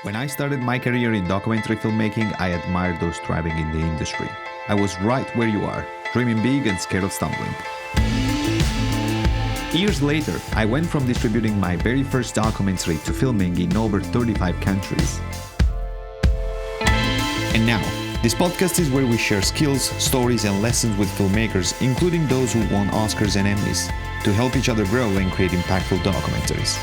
When I started my career in documentary filmmaking, I admired those thriving in the industry. I was right where you are, dreaming big and scared of stumbling. Years later, I went from distributing my very first documentary to filming in over 35 countries. And now, this podcast is where we share skills, stories, and lessons with filmmakers, including those who won Oscars and Emmys, to help each other grow and create impactful documentaries.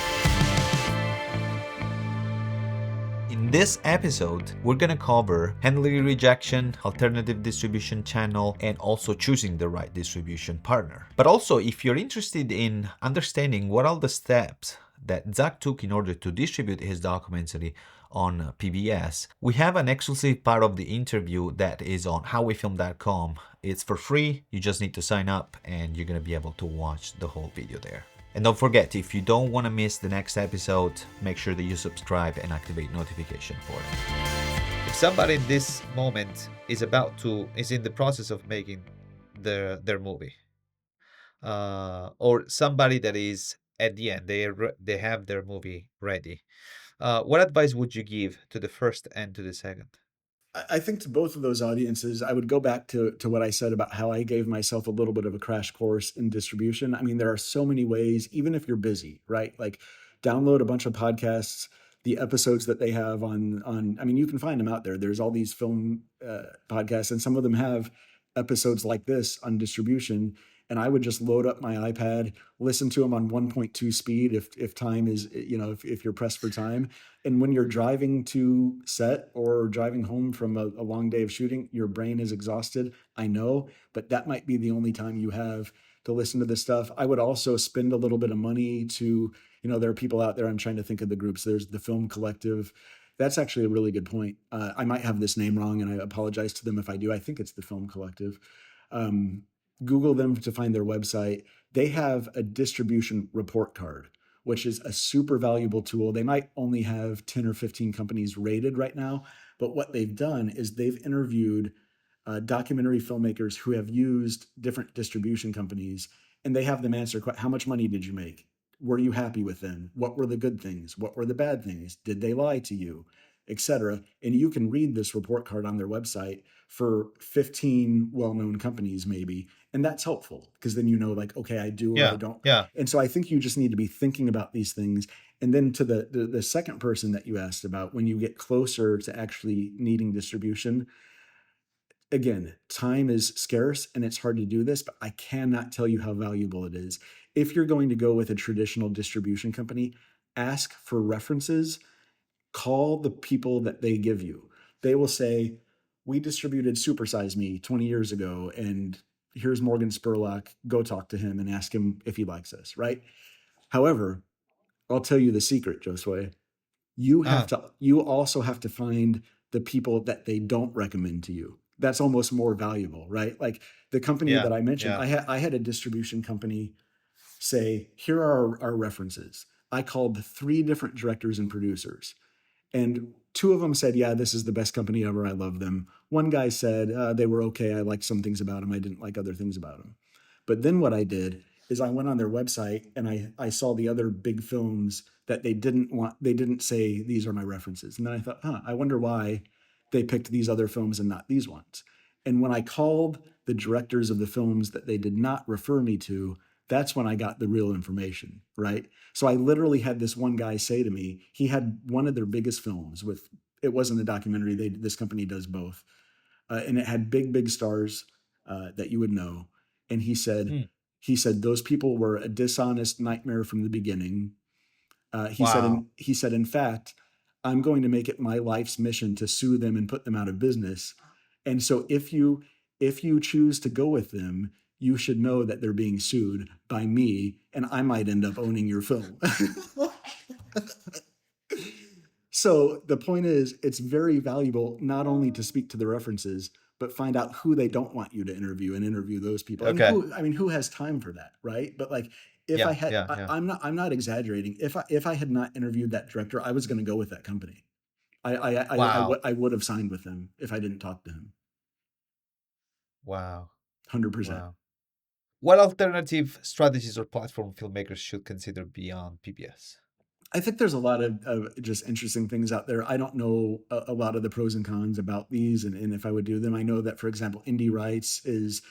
In this episode, we're gonna cover handling rejection, alternative distribution channel, and also choosing the right distribution partner. But also, if you're interested in understanding what are the steps that Zach took in order to distribute his documentary on PBS, we have an exclusive part of the interview that is on howwefilm.com. It's for free, you just need to sign up and you're gonna be able to watch the whole video there. And don't forget, if you don't want to miss the next episode, make sure that you subscribe and activate notification for it. If somebody in this moment is in the process of making their movie, or somebody that is at the end, they have their movie ready, what advice would you give to the first and to the second? I think to both of those audiences, I would go back to what I said about how I gave myself a little bit of a crash course in distribution. I mean, there are so many ways, even if you're busy, right? Like download a bunch of podcasts, the episodes that they have I mean, you can find them out there. There's all these film podcasts, and some of them have episodes like this on distribution. And I would just load up my iPad, listen to them on 1.2 speed if time is, if you're pressed for time. And when you're driving to set or driving home from a long day of shooting, your brain is exhausted. I know, but that might be the only time you have to listen to this stuff. I would also spend a little bit of money to, there are people out there, I'm trying to think of the groups. There's the Film Collective. That's actually a really good point. I might have this name wrong, and I apologize to them if I do. I think it's the Film Collective. Google them to find their website. They have a distribution report card, which is a super valuable tool. They might only have 10 or 15 companies rated right now, but what they've done is they've interviewed documentary filmmakers who have used different distribution companies, and they have them answer, how much money did you make? Were you happy with them? What were the good things? What were the bad things? Did they lie to you? Etc. And you can read this report card on their website for 15 well-known companies maybe, and that's helpful because then like, okay, I do or I don't. Yeah. And so I think you just need to be thinking about these things. And then to the second person that you asked about, when you get closer to actually needing distribution, again, time is scarce and it's hard to do this, but I cannot tell you how valuable it is. If you're going to go with a traditional distribution company, ask for references, call the people that they give you. They will say, we distributed Super Size Me 20 years ago, and here's Morgan Spurlock. Go talk to him and ask him if he likes us, right? However, I'll tell you the secret, Josue. You also have to find the people that they don't recommend to you. That's almost more valuable, right? Like the company that I mentioned, I had a distribution company say, here are our references. I called 3 different directors and producers, and 2 of them said, yeah, this is the best company ever. I love them. One guy said they were okay. I liked some things about them. I didn't like other things about them. But then what I did is I went on their website and I saw the other big films that they didn't say, these are my references. And then I thought, I wonder why they picked these other films and not these ones. And when I called the directors of the films that they did not refer me to, that's when I got the real information, right? So I literally had this one guy say to me, he had one of their biggest films it wasn't a documentary, this company does both. And it had big stars that you would know. And he said, those people were a dishonest nightmare from the beginning. He said, in fact, I'm going to make it my life's mission to sue them and put them out of business. And so if you choose to go with them, you should know that they're being sued by me, and I might end up owning your film. So the point is, it's very valuable not only to speak to the references, but find out who they don't want you to interview and interview those people. Okay. And who has time for that, right? But like, if I had, I'm not exaggerating. If I had not interviewed that director, I was going to go with that company. I would have signed with them if I didn't talk to him. Wow. 100%. Wow. What alternative strategies or platform filmmakers should consider beyond PBS? I think there's a lot of just interesting things out there. I don't know a lot of the pros and cons about these, and if I would do them. I know that, for example, Indie Rights is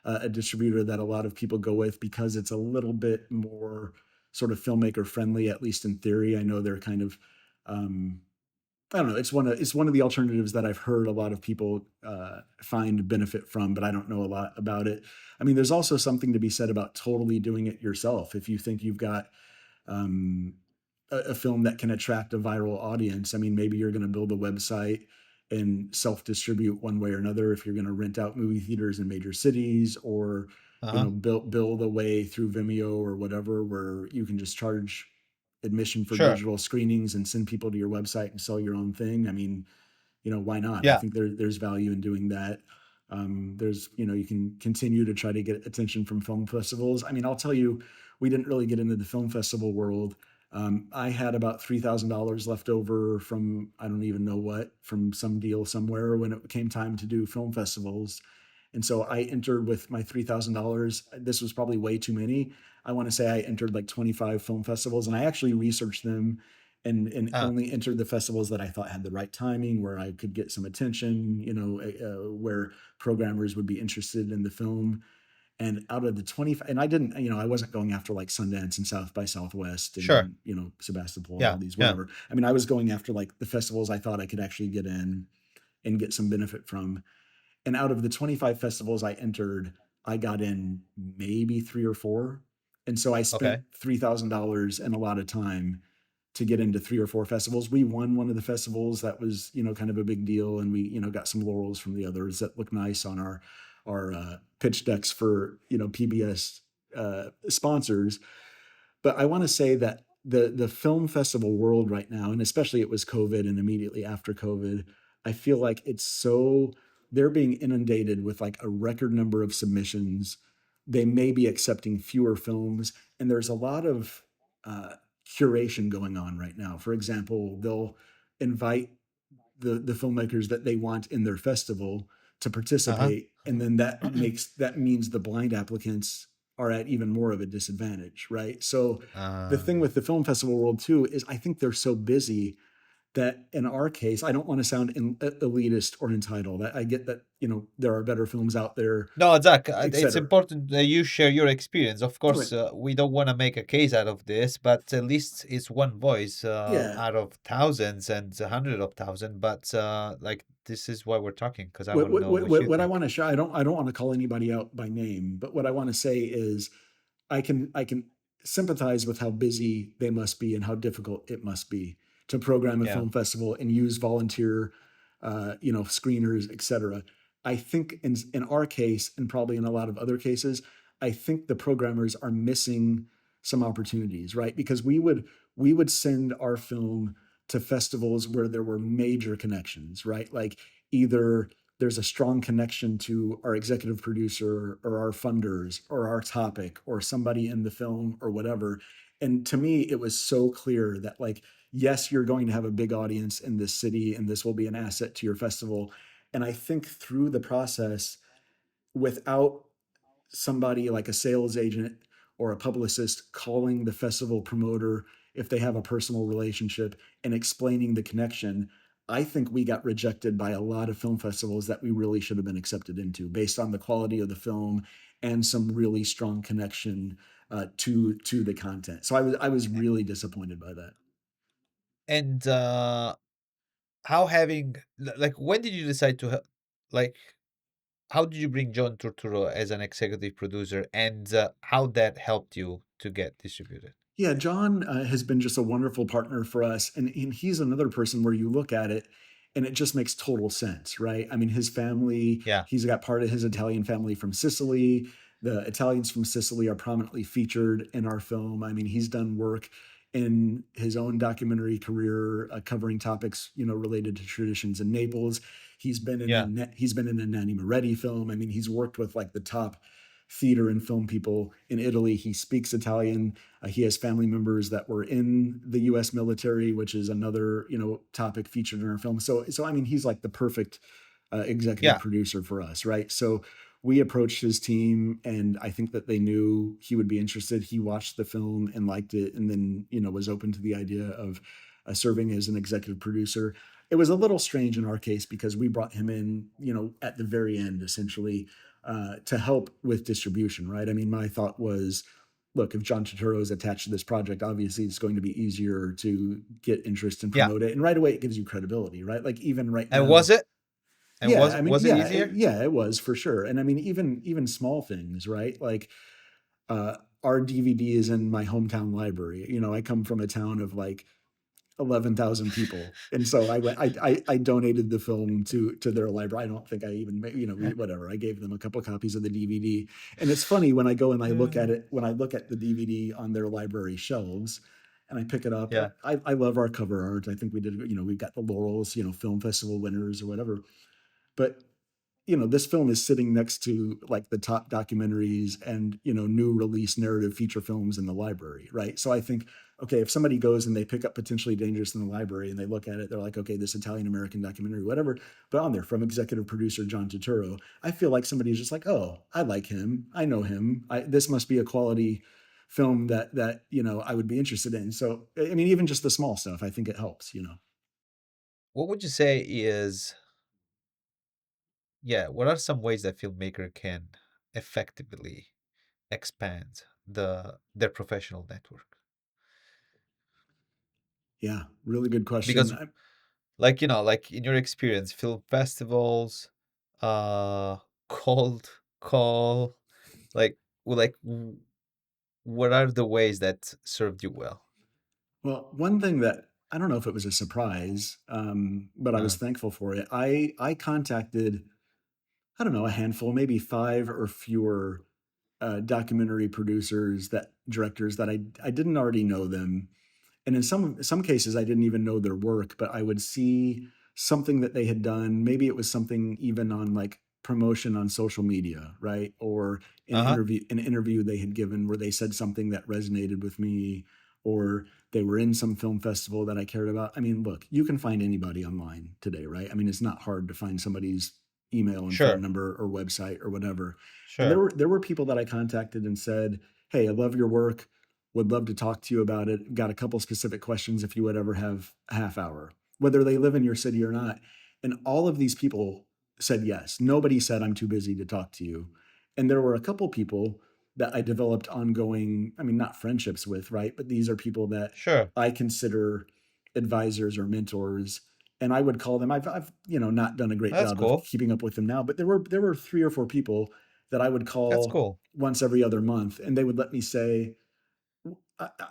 a distributor that a lot of people go with because it's a little bit more sort of filmmaker friendly, at least in theory. I know they're kind of um, I don't know. It's one of the alternatives that I've heard a lot of people find benefit from, but I don't know a lot about it. I mean, there's also something to be said about totally doing it yourself. If you think you've got um, a film that can attract a viral audience. I mean, maybe you're going to build a website and self-distribute one way or another. If you're going to rent out movie theaters in major cities, or Uh-huh. build a way through Vimeo or whatever, where you can just charge admission for Sure. digital screenings and send people to your website and sell your own thing. I mean, why not? I Yeah. think there's value in doing that. There's, you can continue to try to get attention from film festivals. I mean, I'll tell you, we didn't really get into the film festival world. I had about $3,000 left over from, I don't even know what, from some deal somewhere when it came time to do film festivals. And so I entered with my $3,000. This was probably way too many. I want to say I entered like 25 film festivals, and I actually researched them and Uh, only entered the festivals that I thought had the right timing, where I could get some attention, where programmers would be interested in the film. And out of the 25, and I didn't, I wasn't going after like Sundance and South by Southwest sure. and, Sebastopol and all Yeah. these, Yeah. whatever. I mean, I was going after like the festivals I thought I could actually get in and get some benefit from. And out of the 25 festivals I entered, I got in maybe three or four. And so I spent Okay. $3,000 and a lot of time to get into three or four festivals. We won one of the festivals that was, kind of a big deal. And we, got some laurels from the others that look nice on our pitch decks for, PBS sponsors. But I want to say that the film festival world right now, and especially it was COVID and immediately after COVID, I feel like they're being inundated with like a record number of submissions. They may be accepting fewer films, and there's a lot of uh, curation going on right now. For example, they'll invite the filmmakers that they want in their festival to Uh-huh. participate, and then that means the blind applicants are at even more of a disadvantage, right? So the thing um, with the film festival world too is I think they're so busy that in our case, I don't want to sound elitist or entitled. I get that there are better films out there, no, Zach, et it's cetera. important that you share your experience. Of Right. course, we don't want to make a case out of this, but at least it's one voice Yeah. out of thousands and hundreds of thousands. But like, this is why we're talking, because I What want to what know what, what you what I think. want to share, I don't want to call anybody out by name, but what I want to say is I can sympathize with how busy they must be and how difficult it must be to program a Yeah. film festival and use volunteer, screeners, etc. I think in our case, and probably in a lot of other cases, I think the programmers are missing some opportunities, right? Because we would send our film to festivals where there were major connections, right? Like either there's a strong connection to our executive producer or our funders or our topic or somebody in the film or whatever. And to me, it was so clear that, like, yes, you're going to have a big audience in this city and this will be an asset to your festival. And I think through the process, without somebody like a sales agent or a publicist calling the festival promoter if they have a personal relationship and explaining the connection, I think we got rejected by a lot of film festivals that we really should have been accepted into based on the quality of the film and some really strong connection to the content. So I was really disappointed by that. And how having like, when did you decide to like, how did you bring John Turturro as an executive producer, and how that helped you to get distributed? Yeah, John has been just a wonderful partner for us. And he's another person where you look at it and it just makes total sense, right? I mean, his family, Yeah. he's got part of his Italian family from Sicily. The Italians from Sicily are prominently featured in our film. I mean, he's done work in his own documentary career covering topics, related to traditions in Naples. Yeah. He's been in a Nanni Moretti film. I mean, he's worked with like the top theater and film people in Italy. He speaks Italian. He has family members that were in the U.S. military, which is another topic featured in our film. So I mean, he's like the perfect executive Yeah. producer for us, right? So we approached his team, and I think that they knew he would be interested. He watched the film and liked it, and then was open to the idea of serving as an executive producer. It was a little strange in our case because we brought him in, at the very end, essentially, to help with distribution, right? I mean, my thought was, look, if John Turturro is attached to this project, obviously it's going to be easier to get interest and Yeah. promote it. And right away, it gives you credibility, right? Like even right And now, was it? And yeah, was I mean, was it yeah, easier? yeah, it was for sure. And I mean, even small things, right? Like uh, our DVD is in my hometown library. I come from a town of like 11,000 people, and so I went. I donated the film to their library. I don't think I even whatever. I gave them a couple copies of the DVD, and it's funny when I go and I look Yeah. at it. When I look at the DVD on their library shelves, and I pick it up, Yeah. I love our cover art. I think we did. We've got the laurels, film festival winners or whatever. But this film is sitting next to like the top documentaries and new release narrative feature films in the library, right? So I think, okay, if somebody goes and they pick up Potentially Dangerous in the library and they look at it, they're like, okay, this Italian American documentary, whatever, but on there from executive producer John Turturro, I feel like somebody's just like, oh, I like him, I know him, this must be a quality film that I would be interested in. So I mean, even just the small stuff, I think it helps. What would you say is, yeah, what are some ways that filmmaker can effectively expand their professional network? Yeah, really good question. Because like, like in your experience, film festivals, uh cold call, like what are the ways that served you well? Well, one thing that I don't know if it was a surprise, but I was Uh, thankful for it. I contacted, I don't know, a handful, maybe five or fewer documentary producers, that directors that I didn't already know them, and in some cases I didn't even know their work, but I would see something that they had done. Maybe it was something even on like promotion on social media, right? Or uh-huh. an interview they had given where they said something that resonated with me, or they were in some film festival that I cared about. I mean, look, you can find anybody online today, right? I mean, it's not hard to find somebody's email and phone Sure. number or website or whatever. And there Sure. were there were people that I contacted and said, "Hey, I love your work, would love to talk to you about it. Got a couple specific questions if you would ever have a half hour," whether they live in your city or not. And all of these people said yes. Nobody said, "I'm too busy to talk to you." And there were a couple people that I developed ongoing, I mean, not friendships with, right? But these are people that Sure. I consider advisors or mentors. And I would call them. I've not done a great That's job of cool. keeping up with them now, but there were three or four people that I would That's call cool. once every other month, and they would let me say,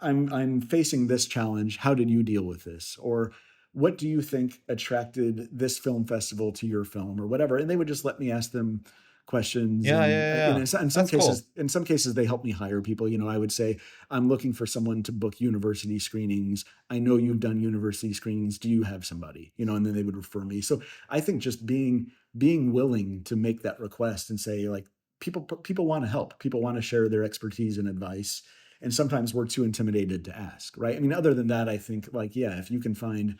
I'm facing this challenge. How did you deal with this? Or what do you think attracted this film festival to your film, or whatever? And they would just let me ask them questions. Yeah, yeah, And yeah, yeah. in some That's cool. cases, they help me hire people. I would say, I'm looking for someone to book university screenings. I know you've done university screenings. Do you have somebody? And then they would refer me. So I think just being willing to make that request and say, like, people want to help. People want to share their expertise and advice, and sometimes we're too intimidated to ask, right? I mean, other than that, I think, like, yeah, if you can find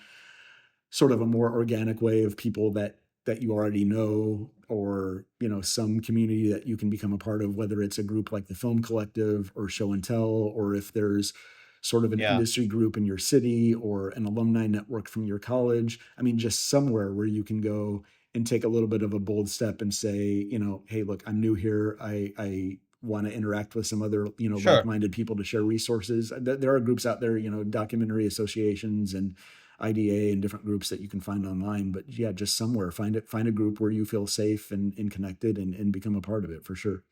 sort of a more organic way of people that you already know, or some community that you can become a part of, whether it's a group like the Film Collective or Show and Tell, or if there's sort of an Yeah. industry group in your city or an alumni network from your college. I mean, just somewhere where you can go and take a little bit of a bold step and say, hey, look, I'm new here. I want to interact with some other, Sure. like-minded people to share resources. There are groups out there, documentary associations and IDA and different groups that you can find online. But yeah, just somewhere find a group where you feel safe and connected, and become a part of it for sure.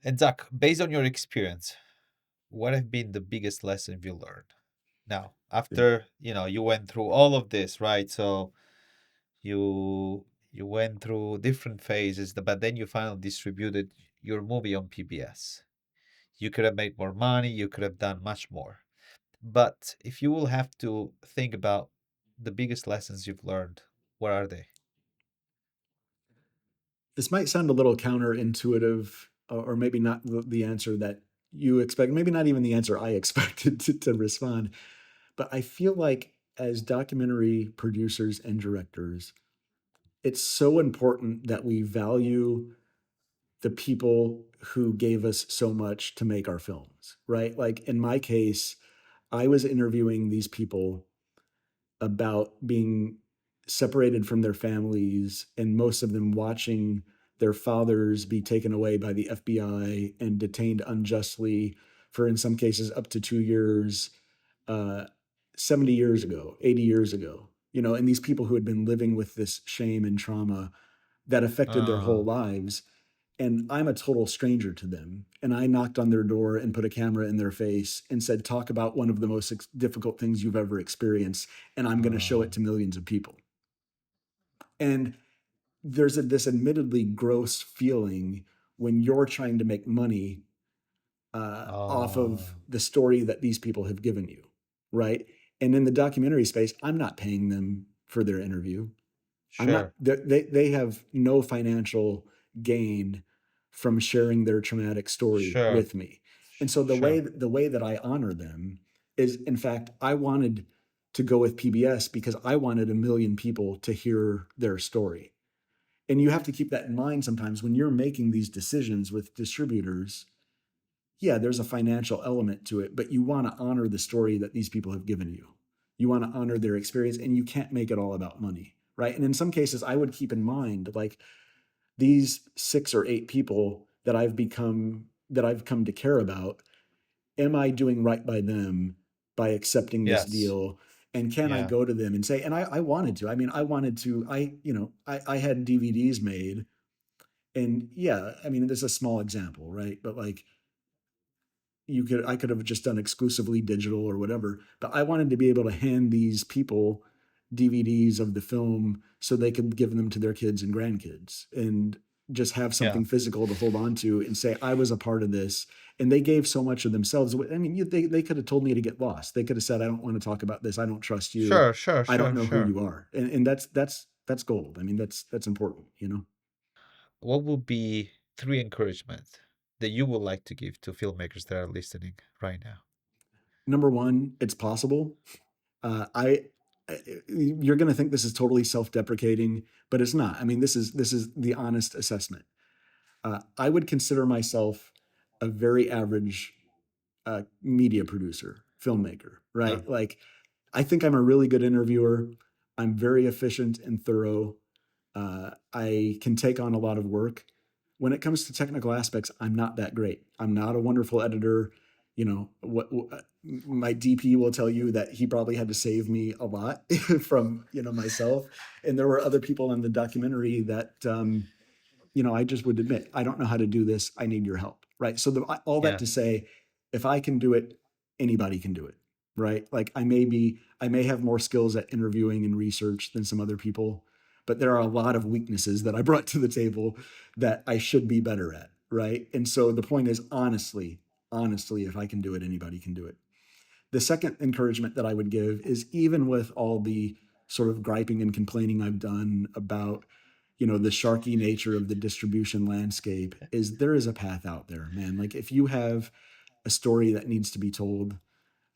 And Zach, based on your experience, what have been the biggest lessons you learned? Now, Yeah. after, you went through all of this, right? So you went through different phases, but then you finally distributed your movie on PBS. You could have made more money, you could have done much more. But if you will have to think about the biggest lessons you've learned, what are they? This might sound a little counterintuitive, or maybe not the answer that you expect, maybe not even the answer I expected to respond. But I feel like as documentary producers and directors, it's so important that we value the people who gave us so much to make our films, right? Like in my case, I was interviewing these people about being separated from their families, and most of them watching their fathers be taken away by the FBI and detained unjustly for, in some cases, up to 2 years, uh, 70 years ago, 80 years ago. And these people who had been living with this shame and trauma that affected their whole Uh, lives. And I'm a total stranger to them. And I knocked on their door and put a camera in their face and said, talk about one of the most difficult things you've ever experienced. And I'm going to show uh, it to millions of people. And there's this admittedly gross feeling when you're trying to make money off of uh, the story that these people have given you. Right. And in the documentary space, I'm not paying them for their interview. I'm not. sure, They have no financial gain from sharing their traumatic story sure, with me, and so sure. the way that I honor them is, in fact, I wanted to go with PBS because I wanted a million people to hear their story, and you have to keep that in mind sometimes when you're making these decisions with distributors. Yeah, there's a financial element to it, but you want to honor the story that these people have given you. You want to honor their experience, and you can't make it all about money, right? And in some cases, I would keep in mind like these 6 or 8 people that I've come to care about. Am I doing right by them by accepting this Yes, deal? And can I yeah, go to them and say, and I wanted to, I mean, I wanted to, I had DVDs made, and yeah, I mean, this is a small example, right? But like, I could have just done exclusively digital or whatever, but I wanted to be able to hand these people DVDs of the film so they could give them to their kids and grandkids and just have yeah, something physical to hold on to and say I was a part of this. And they gave so much of themselves. I mean, they could have told me to get lost. They could have said, I don't want to talk about this, I don't trust you, sure, sure, I don't sure, know who sure. you are. And that's gold. I mean, that's important. What would be three encouragement that you would like to give to filmmakers that are listening right now? Number one, it's possible. I You're going to think this is totally self-deprecating, but it's not. I mean, this is the honest assessment. I would consider myself a very average media producer, filmmaker, Uh, right? Like, I think I'm a really good interviewer. I'm very efficient and thorough. I can take on a lot of work. When it comes to technical aspects, I'm not that great. I'm not a wonderful editor. What my DP will tell you that he probably had to save me a lot from myself. And there were other people in the documentary that I just would admit, I don't know how to do this. I need your help. Right. So all that yeah, to say, if I can do it, anybody can do it. Right. Like I may have more skills at interviewing and research than some other people, but there are a lot of weaknesses that I brought to the table that I should be better at. Right. And so the point is, honestly, if I can do it, anybody can do it. The second encouragement that I would give is, even with all the sort of griping and complaining I've done about, the sharky nature of the distribution landscape, is there is a path out there, man. Like, if you have a story that needs to be told,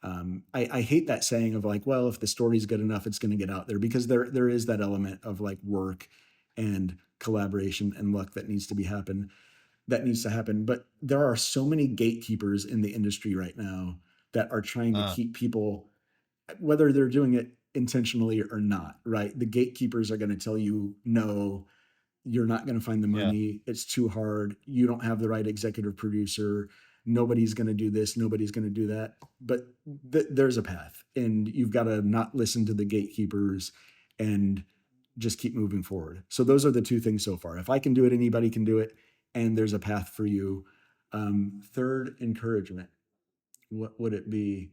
I hate that saying of like, well, if the story's good enough, it's going to get out there, because there is that element of like work and collaboration and luck that needs to happen. But there are so many gatekeepers in the industry right now that are trying to uh, keep people, whether they're doing it intentionally or not, right? The gatekeepers are going to tell you, no, you're not going to find the yeah, money. It's too hard. You don't have the right executive producer. Nobody's going to do this. Nobody's going to do that. But there's a path, and you've got to not listen to the gatekeepers and just keep moving forward. So those are the two things so far. If I can do it, anybody can do it, and there's a path for you. Third encouragement, what would it be?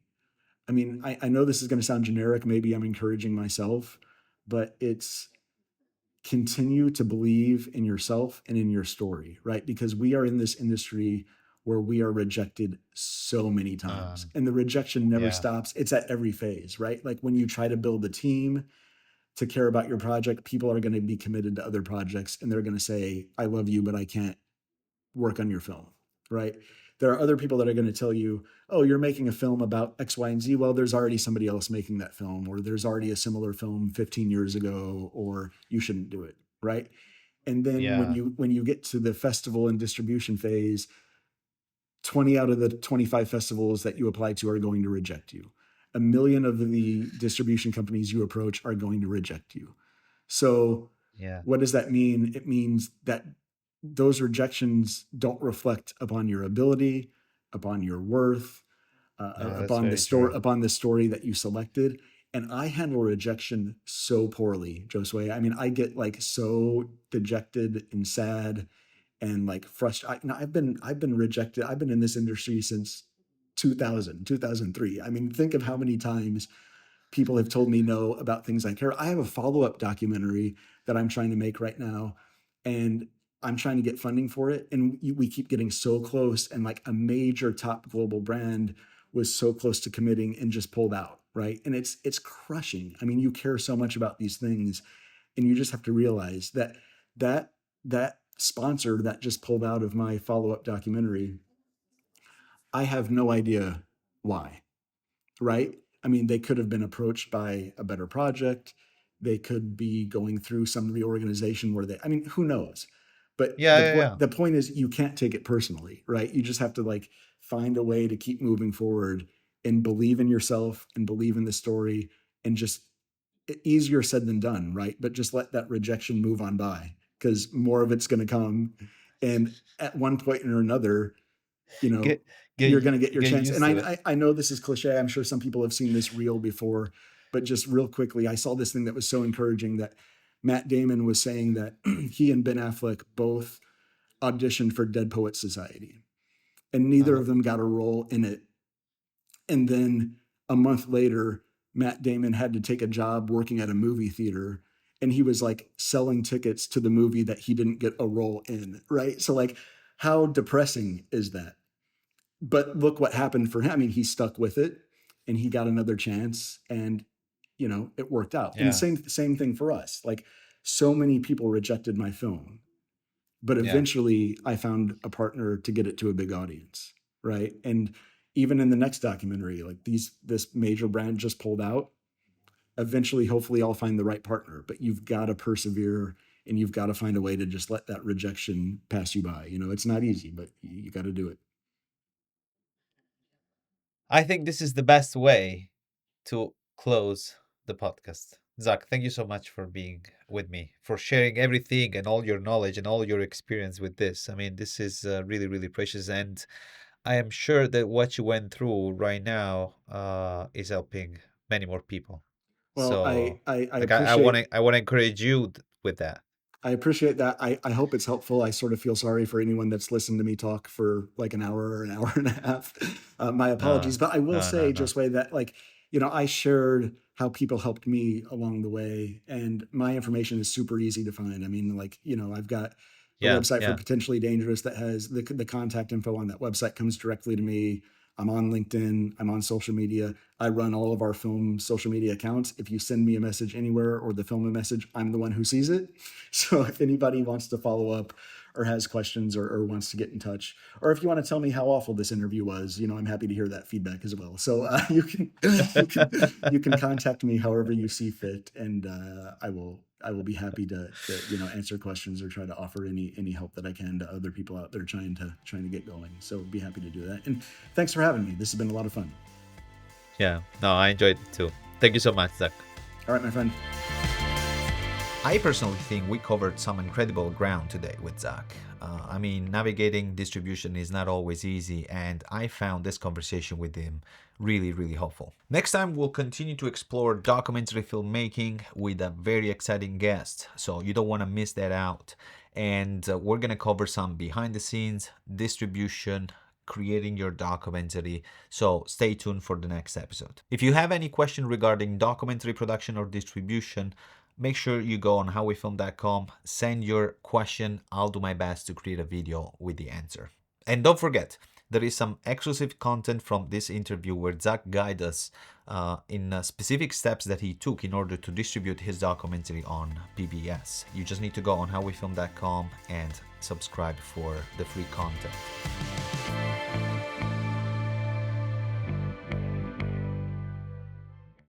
I mean, I know this is going to sound generic. Maybe I'm encouraging myself, but it's continue to believe in yourself and in your story, right? Because we are in this industry where we are rejected so many uh, times, and the rejection never yeah, stops. It's at every phase, right? Like when you try to build a team to care about your project, people are going to be committed to other projects, and they're going to say, I love you, but I can't work on your film, right? There are other people that are going to tell you, oh, you're making a film about X, Y, and Z. Well, there's already somebody else making that film, or there's already a similar film 15 years ago, or you shouldn't do it, right? And then Yeah. when you get to the festival and distribution phase, 20 out of the 25 festivals that you apply to are going to reject you. A million of the distribution companies you approach are going to reject you. So Yeah. what does that mean? It means that those rejections don't reflect upon your ability, upon your worth, No, that's very true. upon the story that you selected. And I handle rejection so poorly, Josue. I mean, I get like so dejected and sad and like frustrated. I've been rejected. I've been in this industry since 2000, 2003. I mean, think of how many times people have told me no about things I care. I have a follow-up documentary that I'm trying to make right now, and I'm trying to get funding for it. And we keep getting so close, and like a major top global brand was so close to committing and just pulled out, right? And it's crushing. I mean, you care so much about these things, and you just have to realize that that sponsor that just pulled out of my follow-up documentary, I have no idea why, right? I mean, they could have been approached by a better project. They could be going through some reorganization where I mean, who knows? But Yeah, yeah, yeah. the point is you can't take it personally, right? You just have to like find a way to keep moving forward and believe in yourself and believe in the story, and just easier said than done, right? But just let that rejection move on by, because more of it's going to come. And at one point or another, you know, Get get you're going to get your get chance. And used to it. I know this is cliche. I'm sure some people have seen this reel before, but just real quickly, I saw this thing that was so encouraging that Matt Damon was saying that he and Ben Affleck both auditioned for Dead Poets Society, and neither Uh-huh. of them got a role in it. And then a month later, Matt Damon had to take a job working at a movie theater, and he was like selling tickets to the movie that he didn't get a role in, right? So like, how depressing is that? But look what happened for him. I mean, he stuck with it, and he got another chance, and it worked out. And Yeah. same thing for us. Like, so many people rejected my film, but Yeah. eventually I found a partner to get it to a big audience, right? And even in the next documentary, like this major brand just pulled out. Eventually, hopefully I'll find the right partner, but you've got to persevere, and you've got to find a way to just let that rejection pass you by. It's not easy, but you got to do it. I think this is the best way to close the podcast. Zach, thank you so much for being with me, for sharing everything and all your knowledge and all your experience with this. I mean, this is really, really precious. And I am sure that what you went through right now is helping many more people. Well, So, I like, I want appreciate to, I want to encourage you with that. I appreciate that. I hope it's helpful. I sort of feel sorry for anyone that's listened to me talk for like an hour or an hour and a half. My No, apologies, but I will no, no, say no. just way that like, I shared how people helped me along the way, and my information is super easy to find. I mean, like, I've got a Yeah, website for yeah, Potentially Dangerous that has the contact info on that website comes directly to me. I'm on LinkedIn. I'm on social media. I run all of our film social media accounts. If you send me a message anywhere or the film a message, I'm the one who sees it. So if anybody wants to follow up or has questions, or wants to get in touch, or if you want to tell me how awful this interview was, I'm happy to hear that feedback as well. So you can contact me however you see fit, and I will be happy to answer questions or try to offer any help that I can to other people out there trying to get going. So be happy to do that. And thanks for having me. This has been a lot of fun. yeah. No, I enjoyed it too. Thank you so much, Zach. All right, my friend. I personally think we covered some incredible ground today with Zach. I mean, navigating distribution is not always easy, and I found this conversation with him really, really helpful. Next time, we'll continue to explore documentary filmmaking with a very exciting guest, so you don't want to miss that out. And we're going to cover some behind the scenes, distribution, creating your documentary. So stay tuned for the next episode. If you have any question regarding documentary production or distribution, make sure you go on howwefilm.com, send your question. I'll do my best to create a video with the answer. And don't forget, there is some exclusive content from this interview where Zach guides us in specific steps that he took in order to distribute his documentary on PBS. You just need to go on howwefilm.com and subscribe for the free content.